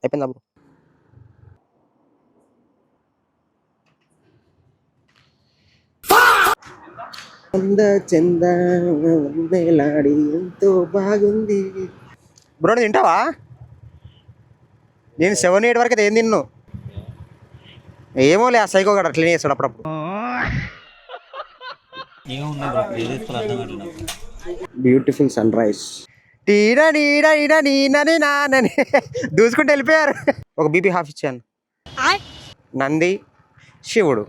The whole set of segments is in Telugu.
అయిపోయిందా బ్రో? చందాడి ఎంతో బాగుంది బ్రో. తింటావా? నేను 7-8 వరకు అయితే ఏం తిన్ను. ఏమో లే, ఆ సైకో గడ అట్లనే చేస్తాడు అప్పుడప్పుడు. Beautiful sun rise. దూసుకుంటూ వెళ్ళిపోయారు. ఒక బీపీ హాఫ్ ఇచ్చాను. నంది శివుడు.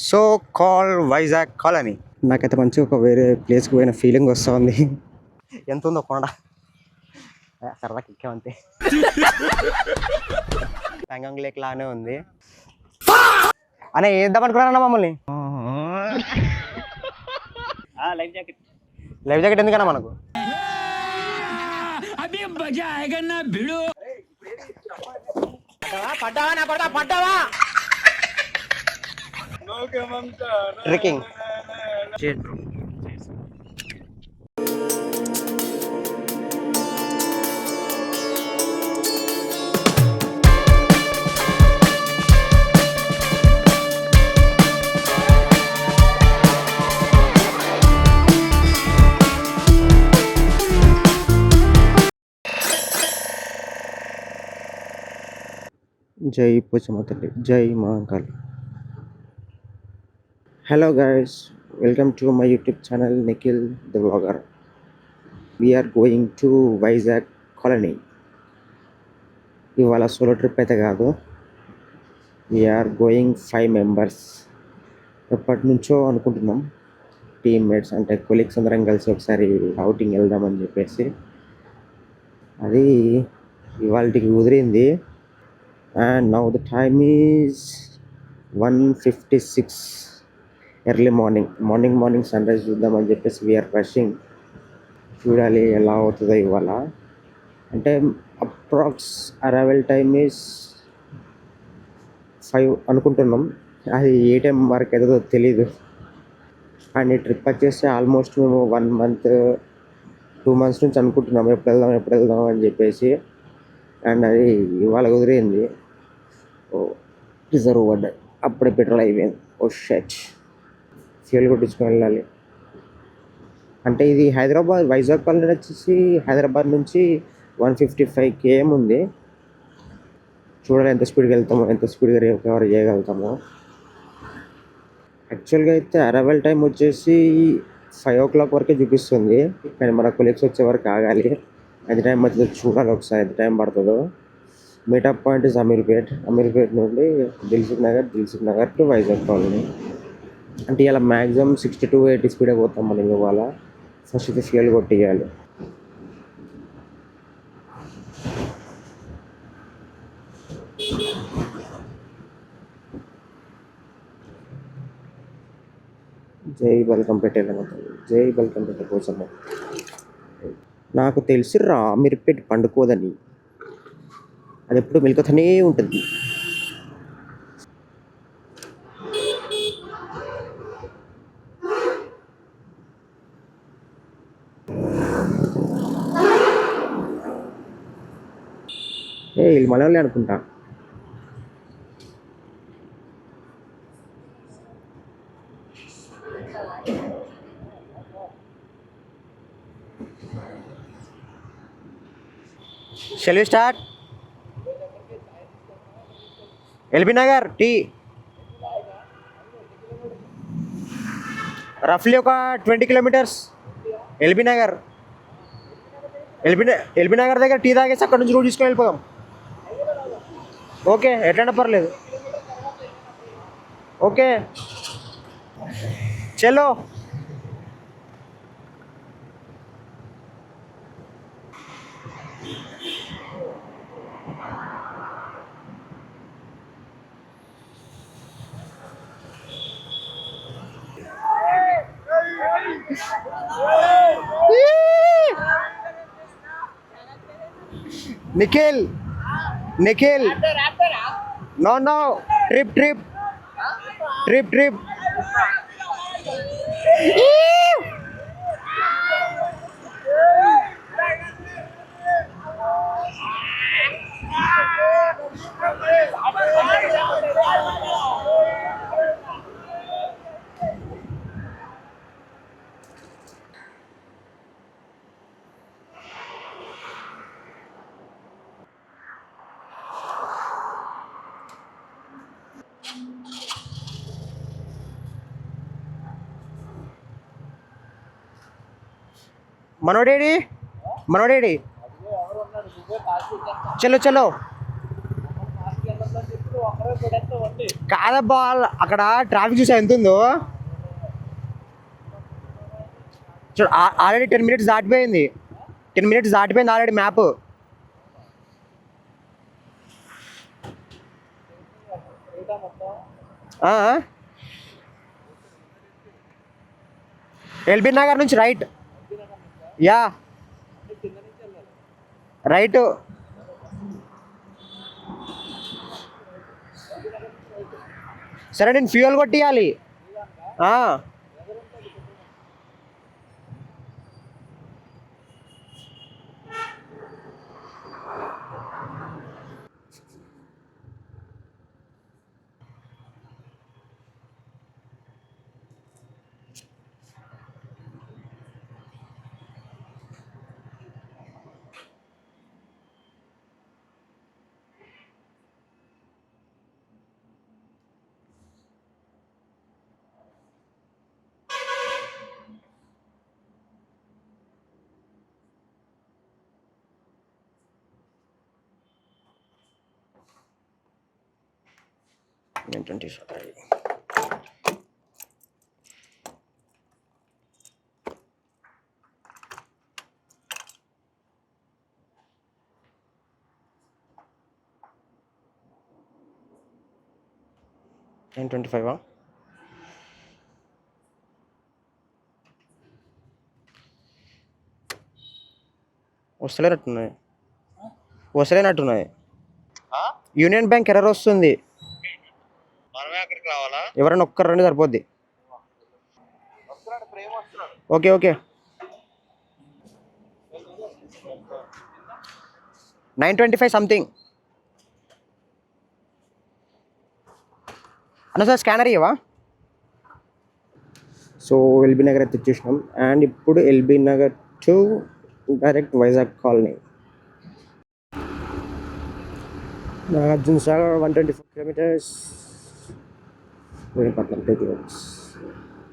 So call Vizag colony. నాకైతే మంచిగా ఒక వేరే ప్లేస్కి పోయిన ఫీలింగ్ వస్తుంది. ఎంత ఉందో కొండ, సరదాకి ఎక్కామంతే. ప్యాంగాంగ్ లేక్ లానే ఉంది అనే. ఏద్దామనుకున్నారన్న మమ్మల్ని. లైఫ్ జాకెట్ ఎందుకన్నా మనకు? పడ్డావా? ట్రెక్కింగ్. జై పోచమ్మ తల్లి, జై Mahakali. Hello guys, welcome to my YouTube channel Nikhil the vlogger. We're going to Vizag colony. ఇవాళ సోలో ట్రిప్ అయితే కాదు, వీఆర్ గోయింగ్ 5 మెంబర్స్. ఎప్పటి నుంచో అనుకుంటున్నాం, టీమ్మేట్స్ అంటే కొలీగ్స్ అందరం కలిసి ఒకసారి అవుటింగ్ వెళ్దామని చెప్పేసి. అది ఇవాళకి కుదిరింది. And now the time is 1:56 early morning sunrise చూద్దామని చెప్పేసి వీఆర్ రషింగ్. చూడాలి ఎలా అవుతుందో ఇవాళ. అంటే అప్రాక్స్ అరైవల్ టైమ్ ఈజ్ 5 అనుకుంటున్నాం. అది ఏ టైం వరకు అవుతుందో తెలీదు. అండ్ ఈ ట్రిప్ వచ్చేసి ఆల్మోస్ట్ మేము 1 month 2 months నుంచి అనుకుంటున్నాం ఎప్పుడు వెళ్దాం అని చెప్పేసి. అండ్ అది ఇవాళ కుదిరింది. రిజర్వ్ పడ్డాయి, అప్పుడే పెట్రోల్ అయిపోయింది. ఓ షట్, ఫ్యూల్ కొట్టించుకొని వెళ్ళాలి. అంటే ఇది వైజాగ్ కాలనీ వచ్చేసి హైదరాబాద్ నుంచి 155 km ఉంది. చూడాలి ఎంత స్పీడ్గా వెళ్తామో, ఎంత స్పీడ్గా కవర్ చేయగలుగుతామో. యాక్చువల్గా అయితే అరైవల్ టైం వచ్చేసి 5 o'clock వరకే చూపిస్తుంది, కానీ మన కొలీగ్స్ వచ్చే వరకు ఆగాలి. ఎంత టైం పడుతుందో చూడాలి ఒకసారి, ఎంత టైం పడుతుందో. మీటప్ పాయింట్ ఇస్ అమీర్పేట్ నుండి దిల్సుఖ్ నగర్ టు వైజాగ్ కాలనీ. అంటే ఇలా మ్యాక్సిమం 60 to 80 స్పీడే పోతాం మనం ఇవాళ. ఫస్ట్ అయితే ఫ్యూయల్ కొట్టియాలి. జై బల్కంపేట, జై బల్కంపేట కోసం. నాకు తెలిసిరా అమీర్పేట్ పండుకోదని, అది ఎప్పుడు మెలుకుతూనే ఉంటుంది. వీళ్ళు మన వాళ్ళే అనుకుంటా. Shall we start? LB Nagar టీ రఫ్లీ ఒక 20 kilometers. ఎల్బీ నగర్ దగ్గర టీ తాగేసి అక్కడ నుంచి రూట్ తీసుకొని వెళ్ళిపోదాం. ఓకే, ఎట్లయినా పర్లేదు. ఓకే చలో. నిఖిల్ నో ట్రిప్ మనోడేడి మనోడేడి చలో చలో కాదబ్బా అక్కడ ట్రాఫిక్ చూసా ఎంత ఉందో చూడు ఆల్రెడీ 10 minutes దాటిపోయింది 10 minutes దాటిపోయింది ఆల్రెడీ మ్యాప్ ఎల్బీ నగర్ నుంచి రైట్ యా రైట్ సరే నేను ఫ్యూయల్ కొట్టియాలి 9:25 9:25 వస్తలేనట్టున్నాయి యూనియన్ బ్యాంక్ ఎర్రర్ వస్తుంది ఎవరైనా ఒక్కరు రండి సరిపోద్ది ఓకే ఓకే 9:25 సంథింగ్ అన్న సార్ స్కానర్ ఇవ్వవా సో ఎల్బీ నగర్ అయితే వచ్చేసినాం అండ్ ఇప్పుడు LB Nagar to direct Vizag colony Nagarjuna Sagar 124 kilometers Visakhapatnam 2 kilometers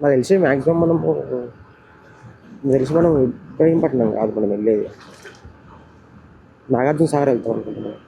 నాకు తెలిసి మ్యాక్సిమం మనం ఇబ్రహీంపట్నం కాదు మనం వెళ్ళేది నాగార్జున సాగర్ వెళ్తాం అనుకుంటున్నాం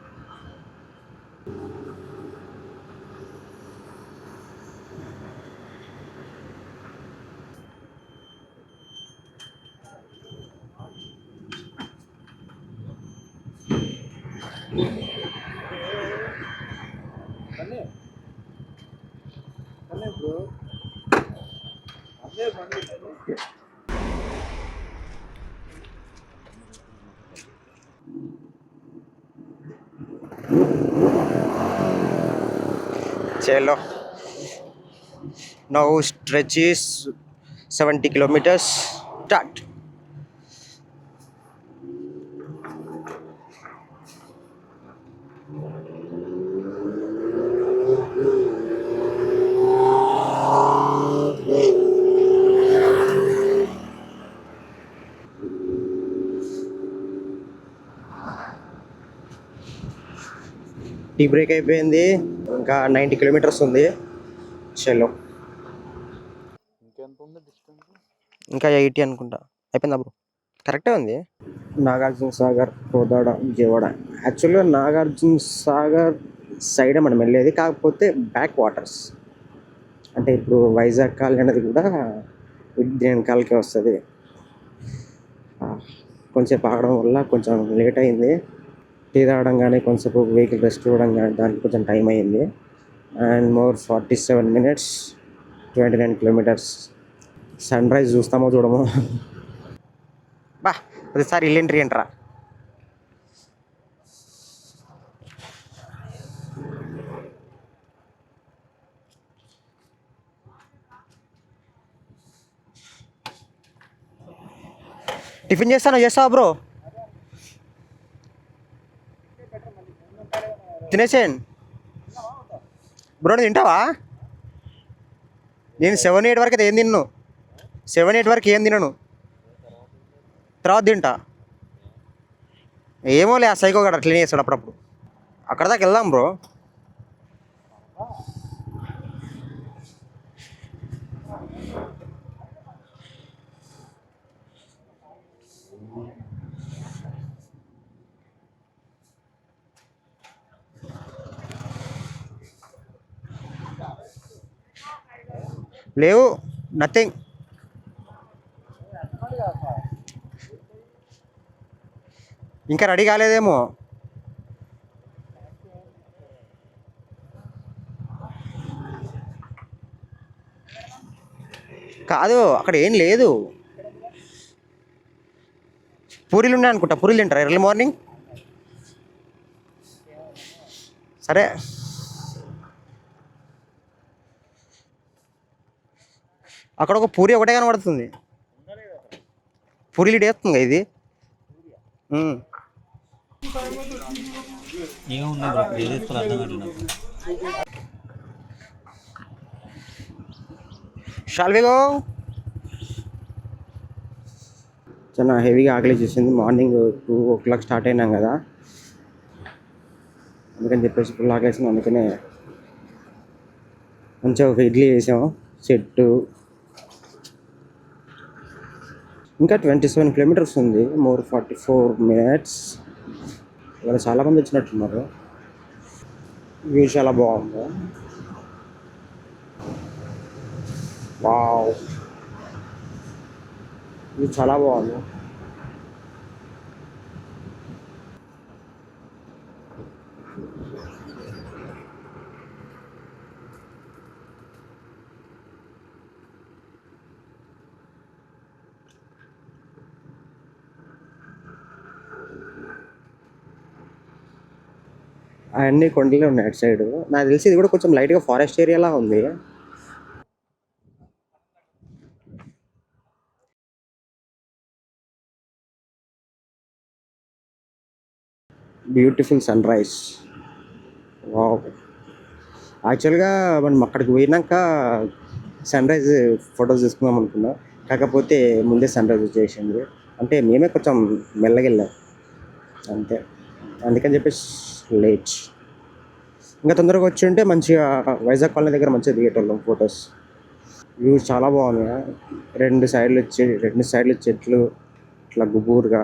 చలో now stretch is 70 kilometers start tea break అయిపోయింది ఇంకా 90 kilometers ఉంది చలో ఇంకా 80 అనుకుంటా అయిపోయిందా బ్రో కరెక్టే ఉంది నాగార్జున సాగర్ కోదాడ విజయవాడ యాక్చువల్గా నాగార్జున సాగర్ సైడే మనం వెళ్ళేది కాకపోతే బ్యాక్ వాటర్స్ అంటే ఇప్పుడు వైజాగ్ కాలనీ అనేది కూడా దీని కాలకే వస్తుంది కొంచెం ఆగడం వల్ల కొంచెం లేట్ అయింది టీ తాగడం కానీ కొంచెంసేపు వెహికల్ రెస్ట్ ఇవ్వడం కానీ దానికి కొంచెం టైం అయింది and more 47 minutes 29 kilometers sunrise చూస్తామో చూడమో బా ప్రతిసారి ఇల్లు ఎంట్రీ అంటారా టిఫిన్ చేస్తావా బ్రో తినేసేయండి బ్రో తింటావా నేను 7-8 వరకు అయితే ఏం తిన్ను 7-8 వరకు ఏం తినను తర్వాత తింటా ఏమోలే ఆ సైకో గడ క్లీన్ చేస్తాడు అప్పుడప్పుడు అక్కడ దాకా వెళ్దాం బ్రో లేవు, నథింగ్. ఇంకా రెడీ కాలేదేమో. కాదు, అక్కడ ఏం లేదు. పూరీలు ఉన్నాయి అనుకుంటా. పూరీలు తింటారా ఎర్లీ మార్నింగ్? సరే, అక్కడ ఒక పూరి ఒకటే కనబడుతుంది. పూరీలు వేస్తుంది ఇది. Shall we go? చాలా హెవీగా ఆకలి చేసింది. మార్నింగ్ 2 o'clock స్టార్ట్ అయినాం కదా, అందుకని చెప్పేసి ఫుల్ ఆకలేసింది. అందుకనే మంచిగా ఒక ఇడ్లీ వేసాము సెట్. ఇంకా 27 kilometers ఉంది, more 44 minutes. ఇవాళ చాలామంది వచ్చినట్టున్నారు. వ్యూ చాలా బాగుంది. వావ్, వ్యూ చాలా బాగుంది. అన్ని కొండలే ఉన్నాయి అటు సైడ్. నాకు తెలిసి ఇది కూడా కొంచెం లైట్గా ఫారెస్ట్ ఏరియాలా ఉంది. Beautiful sun rise. వావ్, యాక్చువల్గా మనం అక్కడికి పోయినాక సన్ రైజ్ ఫొటోస్ తీసుకుందాం అనుకున్నాం, కాకపోతే ముందే సన్ రైజ్ వచ్చేసింది. అంటే మేమే కొంచెం మెల్లగా వెళ్ళాం అంతే, అందుకని చెప్పేసి లేట్. ఇంకా తొందరగా వచ్చి ఉంటే మంచిగా వైజాగ్ కాలనీ దగ్గర మంచిగా దిగేటోళ్ళం ఫొటోస్. వ్యూ చాలా బాగుంది. రెండు సైడ్లు చెట్లు ఇట్లా గుబూరుగా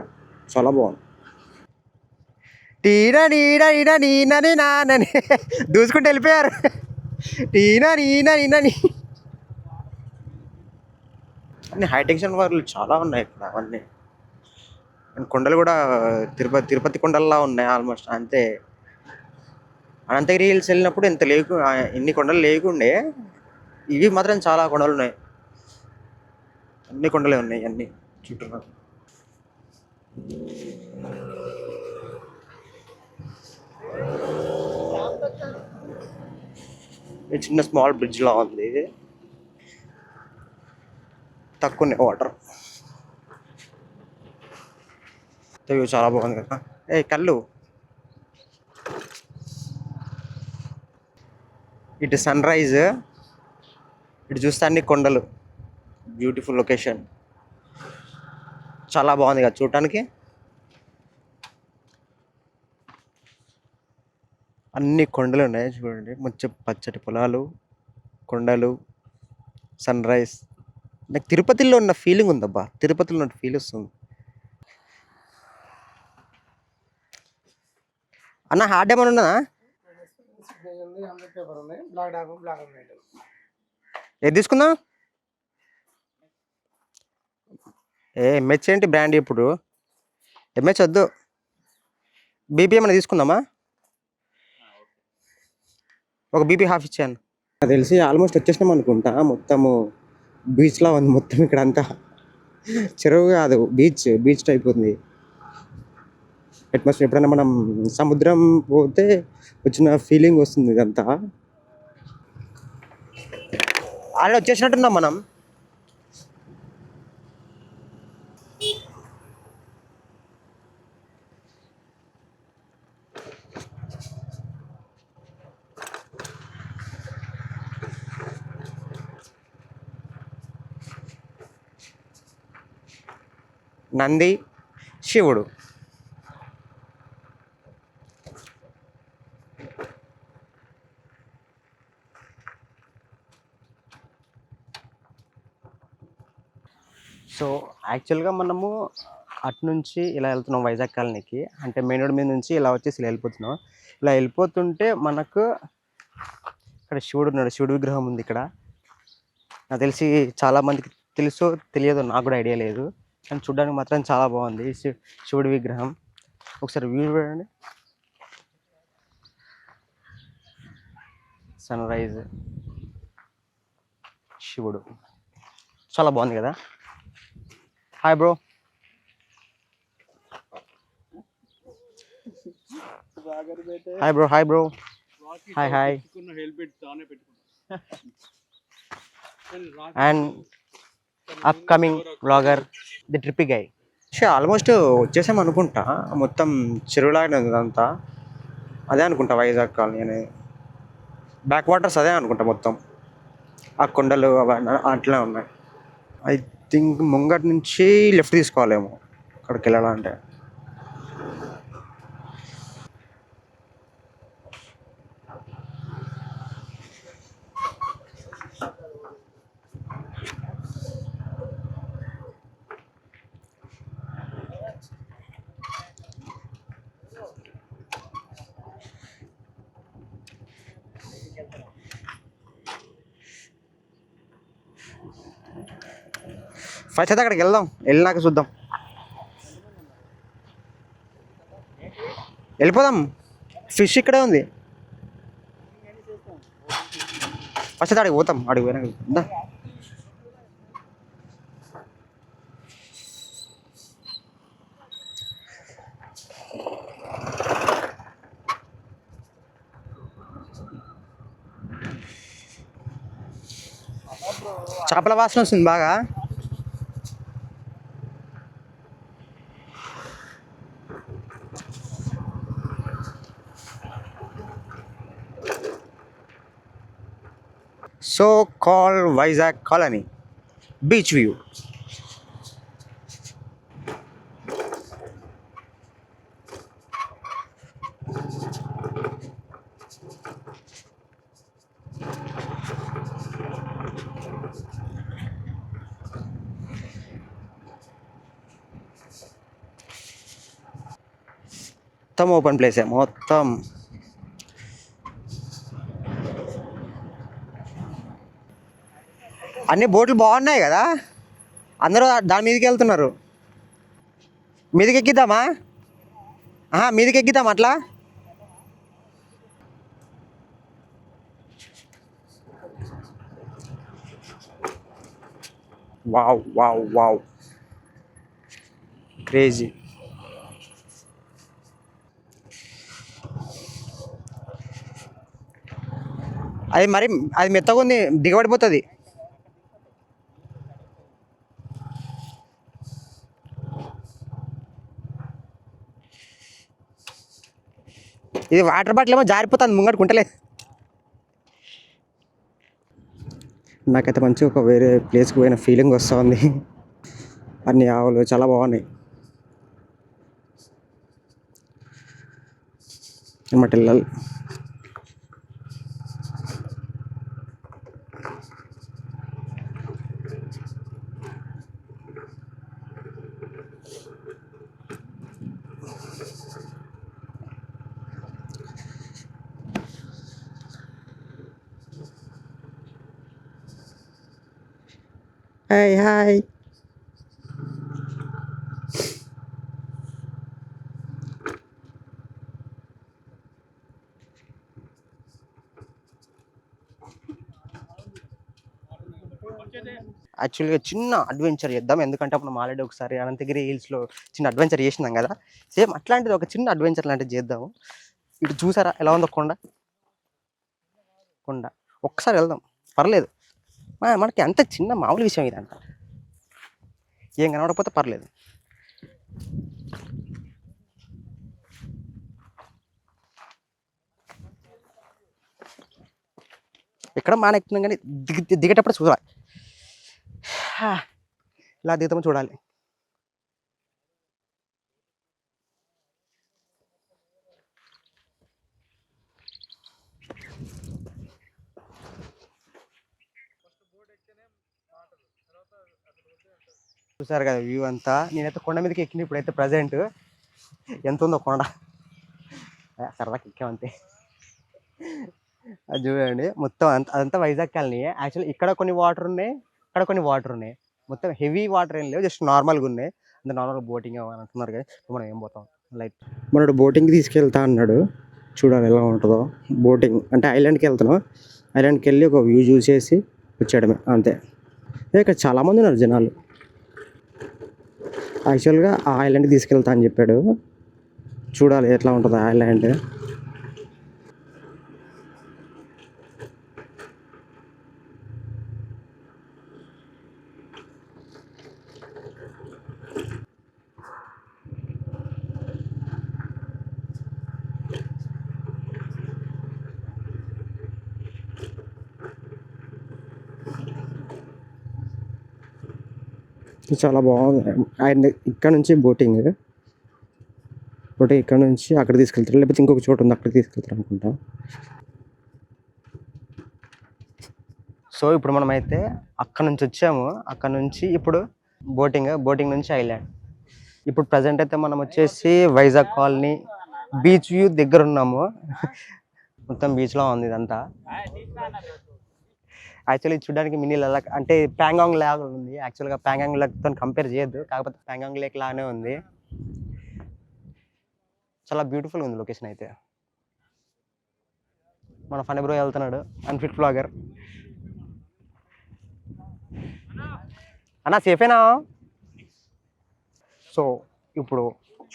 చాలా బాగుంది. టీనా నీనా నీనా నీనని నానని దూసుకుంటూ వెళ్ళిపోయారు. టీనా నీనా నీనని అన్ని హైటెన్షన్ వాళ్ళు చాలా ఉన్నాయి ఇక్కడ. అవన్నీ కొండలు కూడా తిరుపతి కొండల్లా ఉన్నాయి ఆల్మోస్ట్ అంతే. అనంతగిరి హిల్స్ వెళ్ళినప్పుడు ఇన్ని కొండలు లేకుండే, ఇవి మాత్రం చాలా కొండలు ఉన్నాయి. అన్ని కొండలే ఉన్నాయి అన్ని చుట్టూ. చిన్న స్మాల్ బ్రిడ్జ్ లా ఉంది, తక్కువ వాటర్. చాలా బాగుంది కదా. కళ్ళు ఇటు సన్ రైజ్, ఇటు చూస్తే అన్ని కొండలు. బ్యూటిఫుల్ లొకేషన్, చాలా బాగుంది కదా చూడటానికి. అన్ని కొండలు ఉన్నాయి చూడండి, మంచి పచ్చటి పొలాలు, కొండలు, సన్ రైజ్. నాకు తిరుపతిలో ఉన్న ఫీలింగ్ ఉందబ్బా, తిరుపతిలో ఉన్న ఫీల్ వస్తుంది. అన్న హార్డ్ ఏమైనా ఉన్నదా? ఏది తీసుకుందాం? ఎంహెచ్ ఏంటి బ్రాండ్ ఇప్పుడు? ఎంహెచ్ వద్దు, బీపీ ఏమైనా తీసుకుందామా? ఒక బీపీ హాఫ్ ఇచ్చాను. నాకు తెలిసి ఆల్మోస్ట్ వచ్చేసినాం అనుకుంటా. మొత్తము బీచ్లా ఉంది మొత్తం ఇక్కడ అంతా. చెరువు కాదు, బీచ్ టైప్ ఉంది అట్మాస్ఫియర్. ఎప్పుడైనా మనం సముద్రం పోతే వచ్చిన ఫీలింగ్ వస్తుంది ఇదంతా. ఆల్రెడీ వచ్చేసినట్టున్నాం మనం. నంది, శివుడు. సో యాక్చువల్గా మనము అటు నుంచి ఇలా వెళ్తున్నాం వైజాగ్ కాలనీకి. అంటే మెయిన్ రోడ్ మీద నుంచి ఇలా వచ్చేసి ఇలా వెళ్ళిపోతున్నాం. ఇలా వెళ్ళిపోతుంటే మనకు ఇక్కడ శివుడు ఉన్నాడు, శివుడు విగ్రహం ఉంది ఇక్కడ. నాకు తెలిసి చాలా మందికి తెలుసో తెలియదో నాకు కూడా ఐడియా లేదు, కానీ చూడడానికి మాత్రం చాలా బాగుంది. శివుడి విగ్రహం ఒకసారి వ్యూ చూడండి. సన్ రైజ్, శివుడు చాలా బాగుంది కదా. Hi bro. Hi bro. Hi bro. Hi hi. And upcoming blogger the trippy guy. Almost వచ్చేసాం అనుకుంటా. మొత్తం చెరువులాగానే ఉంది అంతా. అదే అనుకుంటా వైజాగ్ కాలనీ అనేది. బ్యాక్ వాటర్స్ అదే అనుకుంటా మొత్తం. ఆ కొండలు అవన్నీ అట్లే ఉన్నాయి. ఐ థింక్ ముంగటి నుంచి లెఫ్ట్ తీసుకోవాలేమో అక్కడికి వెళ్ళాలంటే. ఫస్ట్ అయితే అక్కడికి వెళ్దాం, వెళ్ళినాక చూద్దాం. వెళ్ళిపోదాం, ఫిష్ ఇక్కడే ఉంది. ఫస్ట్ అయితే అడిగి పోతాం, అడిగి పోయినా. చేపల వాసన వస్తుంది బాగా. So call Vizag colony beach view. మొత్తం ఓపెన్ ప్లేసే మొత్తం. అన్ని బోట్లు బాగున్నాయి కదా, అందరూ దాని మీదకి వెళ్తున్నారు. మీదకి ఎక్కిద్దామా? మీదకి ఎక్కిద్దాం అట్లా. Wow wow wow, crazy. అది మరి అది మెత్తగా ఉంది, దిగబడిపోతుంది. ఇది వాటర్ బాటిల్ ఏమో జారిపోతుంది ముంగట్టుకుంటలేదు. నాకైతే మంచిగా ఒక వేరే ప్లేస్కి పోయిన ఫీలింగ్ వస్తుంది. అన్ని ఆవులు చాలా బాగున్నాయి. అన్నమాట వెళ్ళాలి. Hi hi. యాక్చువల్గా చిన్న అడ్వెంచర్ చేద్దాం, ఎందుకంటే అప్పుడు ఆల్రెడీ ఒకసారి అనంతగిరి హిల్స్లో చిన్న అడ్వెంచర్ చేసినాం కదా. సేమ్ అట్లాంటిది ఒక చిన్న అడ్వెంచర్ లాంటిది చేద్దాము. ఇటు చూసారా ఎలా ఉందో కొండ. కొండ ఒక్కసారి వెళ్దాం, పర్లేదు. మనకి అంత చిన్న మామూలు విషయం ఇదంట, ఏం కనబడకపోతే పర్లేదు. ఎక్కడ మానెక్కుతున్నాం కానీ దిగేటప్పుడు చూడాలి. ఇలా దిగుతామో చూడాలి. చూసారు కదా వ్యూ అంతా. నేనైతే కొండ మీదకి ఎక్కిన ఇప్పుడైతే ప్రజెంట్ ఎంత ఉందో కొండ, సరదాకి ఎక్కామంతే. అది చూడండి మొత్తం అదంతా వైజాగ్ కాలనీ. యాక్చువల్లీ ఇక్కడ కొన్ని వాటర్ ఉన్నాయి, అక్కడ కొన్ని వాటర్ ఉన్నాయి. మొత్తం హెవీ వాటర్ ఏం లేవు, జస్ట్ నార్మల్గా ఉన్నాయి. అంటే నార్మల్గా బోటింగ్ అని అంటున్నారు కానీ మనం ఏం పోతాం లైట్. మనడు బోటింగ్కి తీసుకెళ్తా అన్నాడు, చూడాలి ఎలా ఉంటుందో. బోటింగ్ అంటే ఐలాండ్కి వెళ్తున్నాం, ఐలాండ్కి వెళ్ళి ఒక వ్యూ చూసేసి వచ్చేయడమే అంతే. ఇక్కడ చాలామంది ఉన్నారు జనాలు. యాక్చువల్గా ఆ ఐలాండ్కి తీసుకెళ్తా అని చెప్పాడు, చూడాలి ఎట్లా ఉంటుంది ఆ ఐలాండ్. చాలా బాగుంది. ఆయన ఇక్కడ నుంచి బోటింగ్ ఇక్కడ నుంచి అక్కడ తీసుకెళ్తారు, లేకపోతే ఇంకొక చోటు ఉంది అక్కడికి తీసుకెళ్తారు అనుకుంటా. సో ఇప్పుడు మనమైతే అక్కడ నుంచి వచ్చాము, అక్కడ నుంచి ఇప్పుడు బోటింగ్ నుంచి ఐలాండ్. ఇప్పుడు ప్రజెంట్ అయితే మనం వచ్చేసి వైజాగ్ కాలనీ బీచ్ వ్యూ దగ్గర ఉన్నాము. మొత్తం బీచ్లో ఉంది ఇదంతా. యాక్చువల్లీ చూడడానికి మినీ లడాక్ అంటే ప్యాంగాంగ్ లేక్ ఉంది. యాక్చువల్గా ప్యాంగాంగ్ లేక్తో కంపేర్ చేయొద్దు, కాకపోతే ప్యాంగాంగ్ లేక్ లానే ఉంది. చాలా బ్యూటిఫుల్ ఉంది లొకేషన్ అయితే. మన ఫనీ బ్రో వెళ్తున్నాడు, అన్ఫిట్ బ్లాగర్. అన్నా సేఫేనా? సో ఇప్పుడు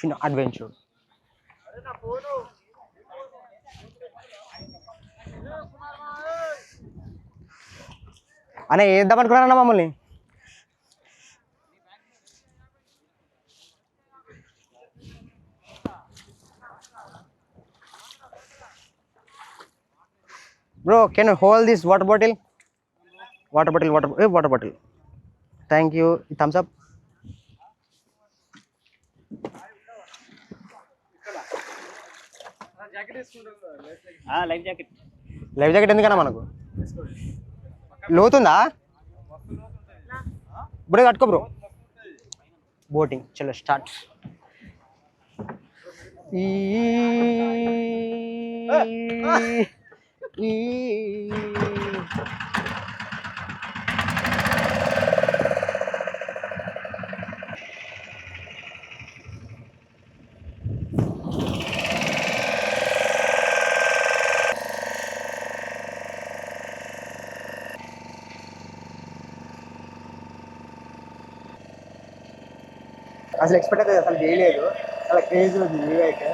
చిన్న అడ్వెంచర్. అన్న వేద్దాం అనుకున్నారన్న మమ్మల్ని. Bro can you hold this water bottle? Water bottle. Thank you. Thumbs up. Life jacket ఎందుకన్నా మనకు? లోతుందా? బ్రో కట్టుకో బ్రో. బోటింగ్ చలో స్టార్ట్. అసలు ఎక్స్పెక్ట్ అయితే అసలు చేయలేదు, చాలా క్రేజీ ఉంది వ్యూ అయితే.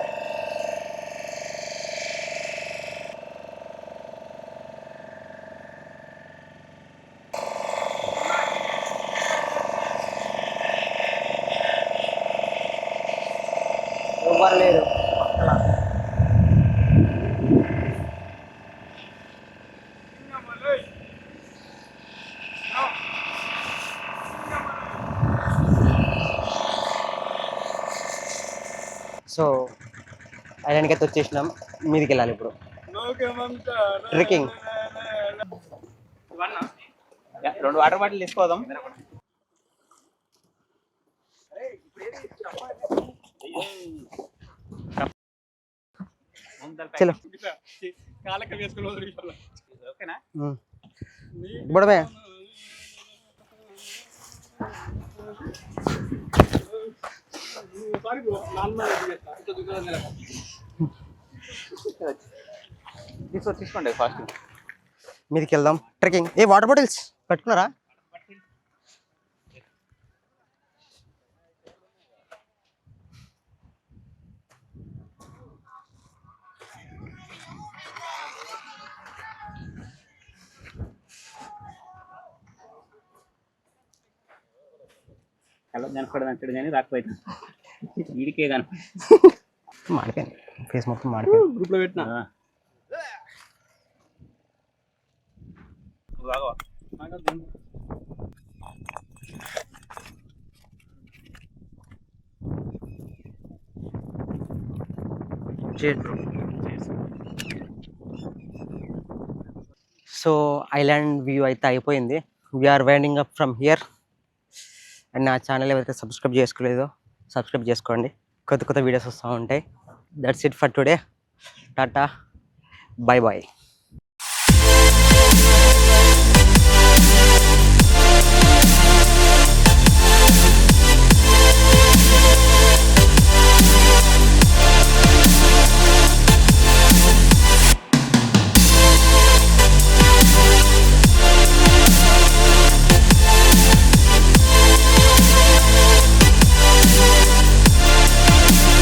ఎవ్వరు లేరు అలా. సో ఐలాండ్కి అయితే వచ్చేసినాం, మీదికి వెళ్ళాలి ఇప్పుడు. ట్రెక్కింగ్. 2 వాటర్ బాటిల్ తీసుకోదాం. చలో బడమే. తీసుకోండి ఫాస్ట్. మీదికి వెళ్దాం. ట్రెక్కింగ్. వాటర్ బాటిల్స్ పెట్టుకున్నారా? హలో కనపడదు అంటాడు కానీ రాకపోయినా వీడికే కానీ మాడిపోయింది ఫేస్ మొత్తం మాడిపోయింది. గ్రూప్లో పెట్టినా సో ఐలాండ్ వ్యూ అయితే అయిపోయింది. We are winding up from here. And నా ఛానల్ ఎవరైతే సబ్స్క్రైబ్ చేసుకోలేదో సబ్స్క్రైబ్ చేసుకోండి, కొత్త కొత్త వీడియోస్ వస్తూ ఉంటాయి. That's it for today. Tata, bye bye.